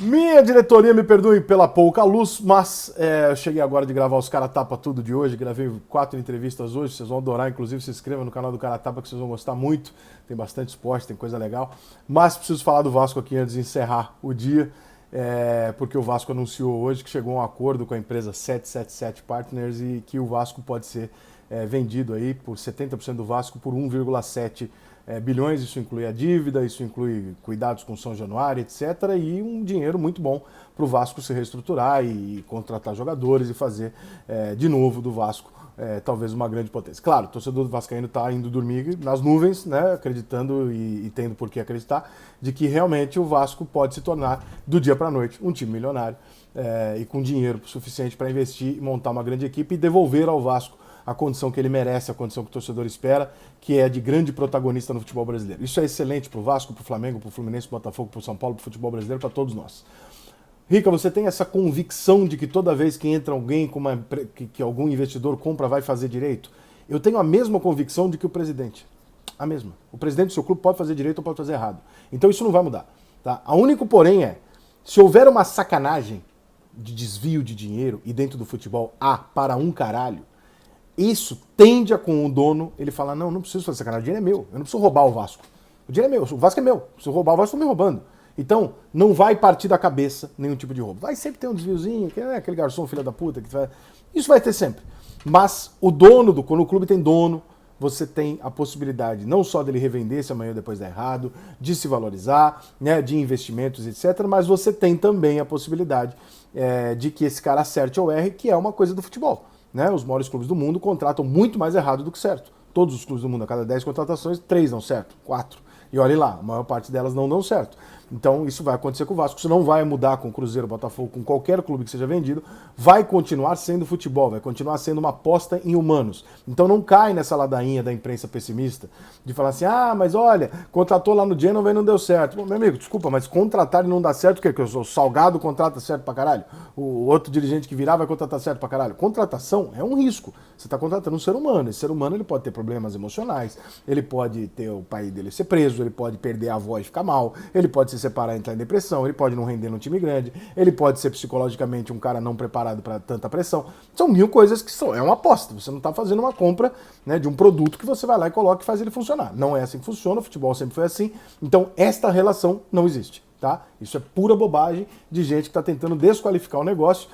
Minha diretoria me perdoe pela pouca luz, mas eu cheguei agora de gravar os Cara Tapa Tudo de hoje, gravei 4 entrevistas hoje, vocês vão adorar, inclusive se inscreva no canal do Cara Tapa que vocês vão gostar muito, tem bastante esporte, tem coisa legal, mas preciso falar do Vasco aqui antes de encerrar o dia, porque o Vasco anunciou hoje que chegou a um acordo com a empresa 777 Partners e que o Vasco pode ser vendido aí por 70% do Vasco por 1,7 bilhões, isso inclui a dívida, isso inclui cuidados com São Januário, etc. E um dinheiro muito bom para o Vasco se reestruturar e contratar jogadores e fazer de novo do Vasco talvez uma grande potência. Claro, o torcedor do Vascaíno está indo dormir nas nuvens, né, acreditando e tendo por que acreditar, de que realmente o Vasco pode se tornar, do dia para a noite, um time milionário e com dinheiro suficiente para investir e montar uma grande equipe e devolver ao Vasco a condição que ele merece, a condição que o torcedor espera, que é de grande protagonista no futebol brasileiro. Isso é excelente para o Vasco, para o Flamengo, para o Fluminense, para o Botafogo, para o São Paulo, para o futebol brasileiro, para todos nós. Rica, você tem essa convicção de que toda vez que entra alguém que algum investidor compra vai fazer direito? Eu tenho a mesma convicção de que o presidente. A mesma. O presidente do seu clube pode fazer direito ou pode fazer errado. Então isso não vai mudar. Tá? A único porém se houver uma sacanagem de desvio de dinheiro e dentro do futebol para um caralho, isso tende a, com o dono, ele falar, não preciso fazer sacanagem, o dinheiro é meu, eu não preciso roubar o Vasco. O dinheiro é meu, o Vasco é meu, se eu roubar o Vasco, eu estou me roubando. Então, não vai partir da cabeça nenhum tipo de roubo. Vai sempre ter um desviozinho, aquele garçom filho da puta, isso vai ter sempre. Mas o dono, quando o clube tem dono, você tem a possibilidade não só dele revender se amanhã ou depois der errado, de se valorizar, né, de investimentos, etc., mas você tem também a possibilidade de que esse cara acerte ou erre, que é uma coisa do futebol. Né? Os maiores clubes do mundo contratam muito mais errado do que certo. Todos os clubes do mundo, a cada 10 contratações, 3 dão certo, 4. E olhe lá, a maior parte delas não dão certo. Então isso vai acontecer com o Vasco, isso não vai mudar com o Cruzeiro, Botafogo, com qualquer clube que seja vendido, vai continuar sendo futebol, vai continuar sendo uma aposta em humanos. Então não cai nessa ladainha da imprensa pessimista, de falar assim, mas olha, contratou lá no Genoa e não deu certo. Bom, meu amigo, desculpa, mas contratar e não dar certo, o quê? Que o Salgado contrata certo pra caralho? O outro dirigente que virar vai contratar certo pra caralho? Contratação é um risco. Você está contratando um ser humano. Esse ser humano ele pode ter problemas emocionais, ele pode ter o pai dele ser preso, ele pode perder a avó e ficar mal, ele pode se separar e entrar em depressão, ele pode não render num time grande, ele pode ser psicologicamente um cara não preparado para tanta pressão. São 1000 coisas que é uma aposta. Você não está fazendo uma compra, né, de um produto que você vai lá e coloca e faz ele funcionar. Não é assim que funciona, o futebol sempre foi assim. Então esta relação não existe. Tá? Isso é pura bobagem de gente que está tentando desqualificar o negócio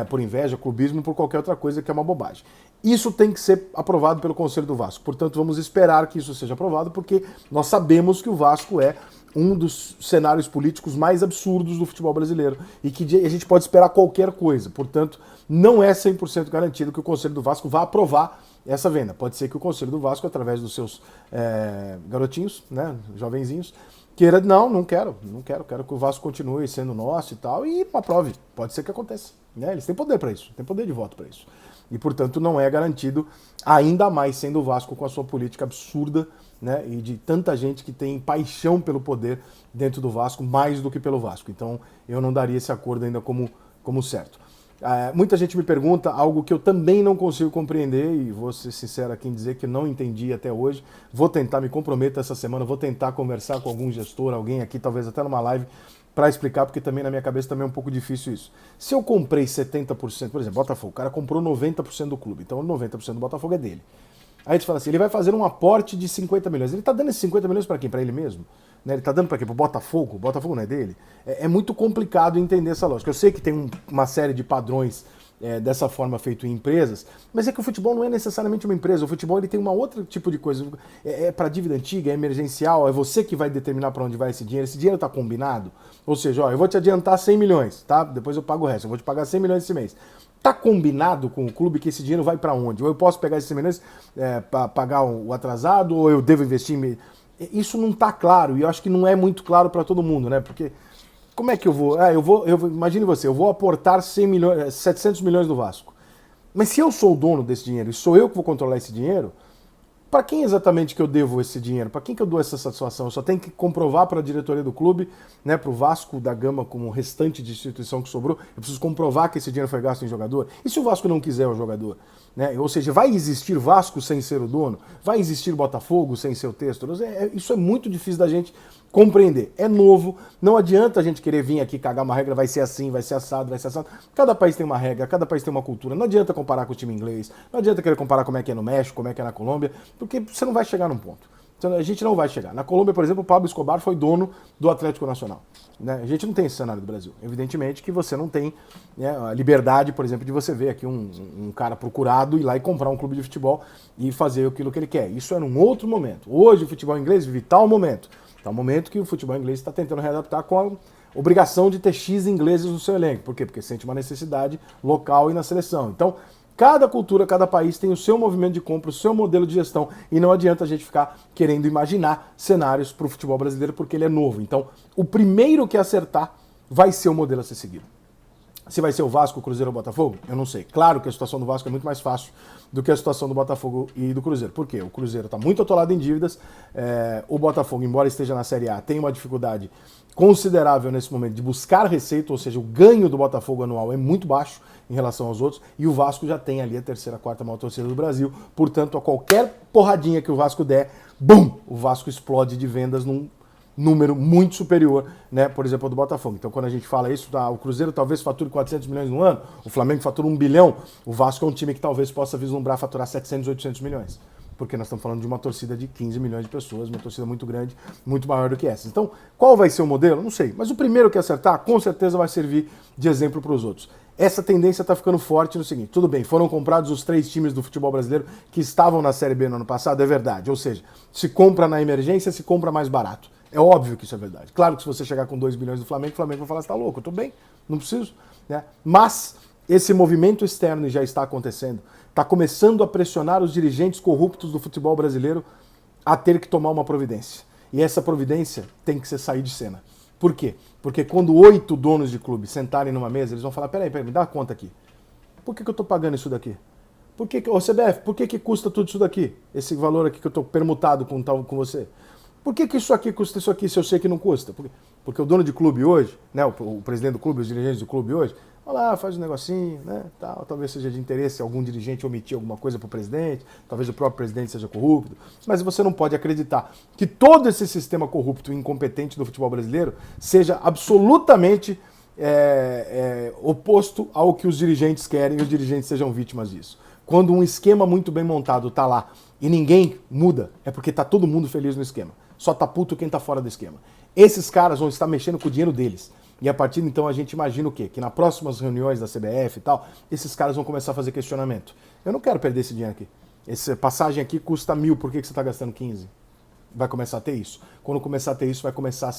por inveja, clubismo, por qualquer outra coisa que é uma bobagem. Isso tem que ser aprovado pelo Conselho do Vasco. Portanto, vamos esperar que isso seja aprovado, porque nós sabemos que o Vasco é um dos cenários políticos mais absurdos do futebol brasileiro e que a gente pode esperar qualquer coisa. Portanto, não é 100% garantido que o Conselho do Vasco vá aprovar essa venda. Pode ser que o Conselho do Vasco, através dos seus garotinhos, né, jovenzinhos, queira, não quero que o Vasco continue sendo nosso e tal, e aprove. Pode ser que aconteça. Né? Eles têm poder para isso, têm poder de voto para isso. E, portanto, não é garantido, ainda mais sendo o Vasco com a sua política absurda, né, e de tanta gente que tem paixão pelo poder dentro do Vasco, mais do que pelo Vasco. Então, eu não daria esse acordo ainda como certo. Muita gente me pergunta algo que eu também não consigo compreender, e vou ser sincero aqui em dizer que não entendi até hoje. Vou tentar, me comprometo essa semana, vou tentar conversar com algum gestor, alguém aqui, talvez até numa live, para explicar, porque também na minha cabeça também é um pouco difícil isso. Se eu comprei 70%, por exemplo, Botafogo, o cara comprou 90% do clube, então 90% do Botafogo é dele. Aí a gente fala assim, ele vai fazer um aporte de 50 milhões. Ele está dando esses 50 milhões para quem? Para ele mesmo? Né? Ele está dando para quê? Para o Botafogo? O Botafogo não é dele? É muito complicado entender essa lógica. Eu sei que tem uma série de padrões dessa forma feito em empresas, mas é que o futebol não é necessariamente uma empresa. O futebol ele tem uma outra tipo de coisa. É para dívida antiga, é emergencial, é você que vai determinar para onde vai esse dinheiro. Esse dinheiro está combinado? Ou seja, eu vou te adiantar 100 milhões, tá? Depois eu pago o resto. Eu vou te pagar 100 milhões esse mês. Está combinado com o clube que esse dinheiro vai para onde? Ou eu posso pegar esses 100 milhões para pagar o atrasado, ou eu devo investir em... Isso não está claro, e eu acho que não é muito claro para todo mundo, né? Porque como é que eu vou? Imagine você, eu vou aportar 100 milhões, 700 milhões do Vasco. Mas se eu sou o dono desse dinheiro e sou eu que vou controlar esse dinheiro, para quem exatamente que eu devo esse dinheiro? Para quem que eu dou essa satisfação? Eu só tenho que comprovar para a diretoria do clube, né, para o Vasco da Gama, como o restante de instituição que sobrou, eu preciso comprovar que esse dinheiro foi gasto em jogador? E se o Vasco não quiser o jogador? Né? Ou seja, vai existir Vasco sem ser o dono? Vai existir Botafogo sem ser o texto? Isso é muito difícil da gente compreender. É novo, não adianta a gente querer vir aqui cagar uma regra, vai ser assim, vai ser assado, vai ser assado. Cada país tem uma regra, cada país tem uma cultura. Não adianta comparar com o time inglês, não adianta querer comparar como é que é no México, como é que é na Colômbia, porque você não vai chegar num ponto. Então, a gente não vai chegar. Na Colômbia, por exemplo, o Pablo Escobar foi dono do Atlético Nacional. Né? A gente não tem esse cenário do Brasil. Evidentemente que você não tem, né, a liberdade, por exemplo, de você ver aqui um cara procurado ir lá e comprar um clube de futebol e fazer aquilo que ele quer. Isso é num outro momento. Hoje o futebol inglês vive tal momento. Tal momento que o futebol inglês está tentando readaptar com a obrigação de ter X ingleses no seu elenco. Por quê? Porque sente uma necessidade local e na seleção. Então, cada cultura, cada país tem o seu movimento de compra, o seu modelo de gestão, e não adianta a gente ficar querendo imaginar cenários para o futebol brasileiro porque ele é novo. Então, o primeiro que acertar vai ser o modelo a ser seguido. Se vai ser o Vasco, o Cruzeiro ou o Botafogo? Eu não sei. Claro que a situação do Vasco é muito mais fácil do que a situação do Botafogo e do Cruzeiro. Por quê? O Cruzeiro está muito atolado em dívidas, o Botafogo, embora esteja na Série A, tem uma dificuldade considerável nesse momento de buscar receita, ou seja, o ganho do Botafogo anual é muito baixo em relação aos outros, e o Vasco já tem ali a terceira, quarta maior torcida do Brasil, portanto, a qualquer porradinha que o Vasco der, bum, o Vasco explode de vendas num número muito superior, né, por exemplo, ao do Botafogo. Então, quando a gente fala isso, o Cruzeiro talvez fature 400 milhões no ano, o Flamengo fatura 1 bilhão, o Vasco é um time que talvez possa vislumbrar faturar 700, 800 milhões. Porque nós estamos falando de uma torcida de 15 milhões de pessoas, uma torcida muito grande, muito maior do que essa. Então, qual vai ser o modelo? Não sei. Mas o primeiro que acertar, com certeza vai servir de exemplo para os outros. Essa tendência está ficando forte no seguinte, tudo bem, foram comprados os 3 times do futebol brasileiro que estavam na Série B no ano passado, é verdade. Ou seja, se compra na emergência, se compra mais barato. É óbvio que isso é verdade. Claro que se você chegar com 2 bilhões do Flamengo, o Flamengo vai falar, você está louco, eu estou bem, não preciso. Né? Mas esse movimento externo já está acontecendo, está começando a pressionar os dirigentes corruptos do futebol brasileiro a ter que tomar uma providência. E essa providência tem que ser sair de cena. Por quê? Porque quando 8 donos de clube sentarem numa mesa, eles vão falar, peraí, me dá a conta aqui. Por que eu estou pagando isso daqui? Ô CBF, por que custa tudo isso daqui? Esse valor aqui que eu estou permutado com você? Por que isso aqui custa isso aqui se eu sei que não custa? Porque o dono de clube hoje, né, o presidente do clube, os dirigentes do clube hoje, vai lá, faz um negocinho, né, tal, talvez seja de interesse algum dirigente omitir alguma coisa para o presidente, talvez o próprio presidente seja corrupto, mas você não pode acreditar que todo esse sistema corrupto e incompetente do futebol brasileiro seja absolutamente oposto ao que os dirigentes querem e os dirigentes sejam vítimas disso. Quando um esquema muito bem montado está lá e ninguém muda, é porque está todo mundo feliz no esquema. Só tá puto quem tá fora do esquema. Esses caras vão estar mexendo com o dinheiro deles. E a partir de então a gente imagina o quê? Que nas próximas reuniões da CBF e tal, esses caras vão começar a fazer questionamento. Eu não quero perder esse dinheiro aqui. Essa passagem aqui custa 1.000, por que você está gastando 15? Vai começar a ter isso. Quando começar a ter isso, vai começar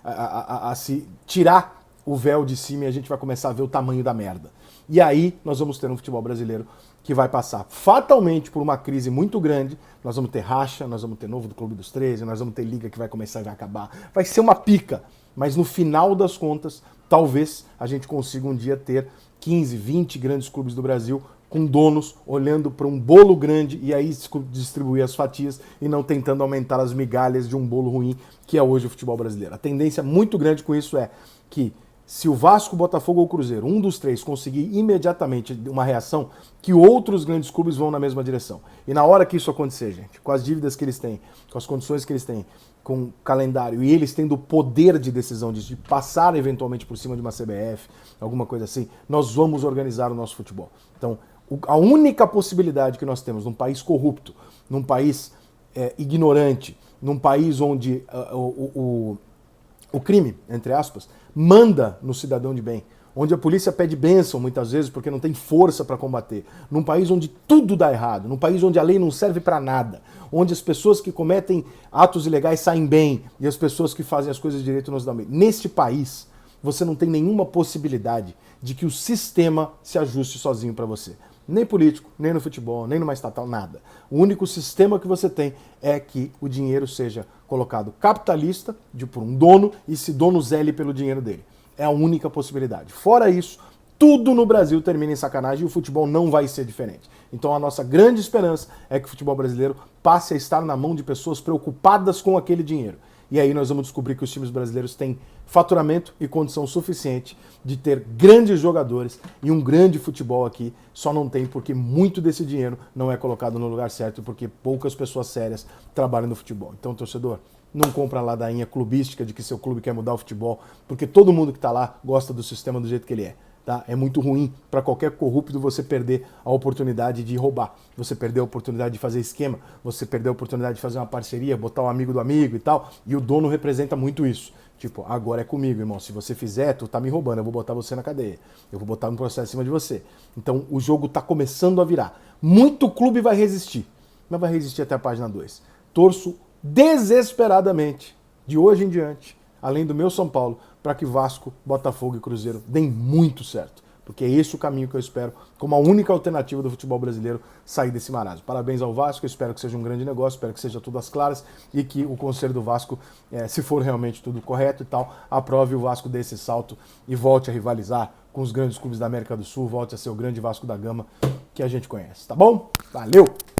a se tirar o véu de cima e a gente vai começar a ver o tamanho da merda. E aí nós vamos ter um futebol brasileiro que vai passar fatalmente por uma crise muito grande. Nós vamos ter racha, nós vamos ter novo do Clube dos 13, nós vamos ter liga que vai começar e vai acabar. Vai ser uma pica, mas no final das contas, talvez a gente consiga um dia ter 15, 20 grandes clubes do Brasil com donos olhando para um bolo grande e aí distribuir as fatias e não tentando aumentar as migalhas de um bolo ruim que é hoje o futebol brasileiro. A tendência muito grande com isso é que se o Vasco, Botafogo ou Cruzeiro, um dos 3, conseguir imediatamente uma reação, que outros grandes clubes vão na mesma direção. E na hora que isso acontecer, gente, com as dívidas que eles têm, com as condições que eles têm, com o calendário, e eles tendo o poder de decisão de passar eventualmente por cima de uma CBF, alguma coisa assim, nós vamos organizar o nosso futebol. Então, a única possibilidade que nós temos num país corrupto, num país ignorante, num país onde o crime, entre aspas, manda no cidadão de bem, onde a polícia pede bênção muitas vezes porque não tem força para combater, num país onde tudo dá errado, num país onde a lei não serve para nada, onde as pessoas que cometem atos ilegais saem bem e as pessoas que fazem as coisas direito não se dão bem. Neste país, você não tem nenhuma possibilidade de que o sistema se ajuste sozinho para você. Nem político, nem no futebol, nem numa estatal, nada. O único sistema que você tem é que o dinheiro seja colocado capitalista, por um dono, e esse dono zele pelo dinheiro dele. É a única possibilidade. Fora isso, tudo no Brasil termina em sacanagem e o futebol não vai ser diferente. Então a nossa grande esperança é que o futebol brasileiro passe a estar na mão de pessoas preocupadas com aquele dinheiro. E aí nós vamos descobrir que os times brasileiros têm faturamento e condição suficiente de ter grandes jogadores e um grande futebol aqui. Só não tem porque muito desse dinheiro não é colocado no lugar certo, porque poucas pessoas sérias trabalham no futebol. Então, torcedor, não compra a ladainha clubística de que seu clube quer mudar o futebol, porque todo mundo que está lá gosta do sistema do jeito que ele é. Tá? É muito ruim para qualquer corrupto você perder a oportunidade de roubar, você perder a oportunidade de fazer esquema, você perder a oportunidade de fazer uma parceria, botar um amigo do amigo e tal, e o dono representa muito isso. Tipo, agora é comigo, irmão, se você fizer, tu tá me roubando, eu vou botar você na cadeia, eu vou botar um processo em cima de você. Então o jogo tá começando a virar. Muito clube vai resistir, mas vai resistir até a página 2. Torço desesperadamente, de hoje em diante, além do meu São Paulo, para que Vasco, Botafogo e Cruzeiro deem muito certo. Porque é esse o caminho que eu espero, como a única alternativa do futebol brasileiro sair desse marasmo. Parabéns ao Vasco, eu espero que seja um grande negócio, espero que seja tudo às claras e que o Conselho do Vasco, se for realmente tudo correto e tal, aprove o Vasco desse salto e volte a rivalizar com os grandes clubes da América do Sul, volte a ser o grande Vasco da Gama que a gente conhece, tá bom? Valeu!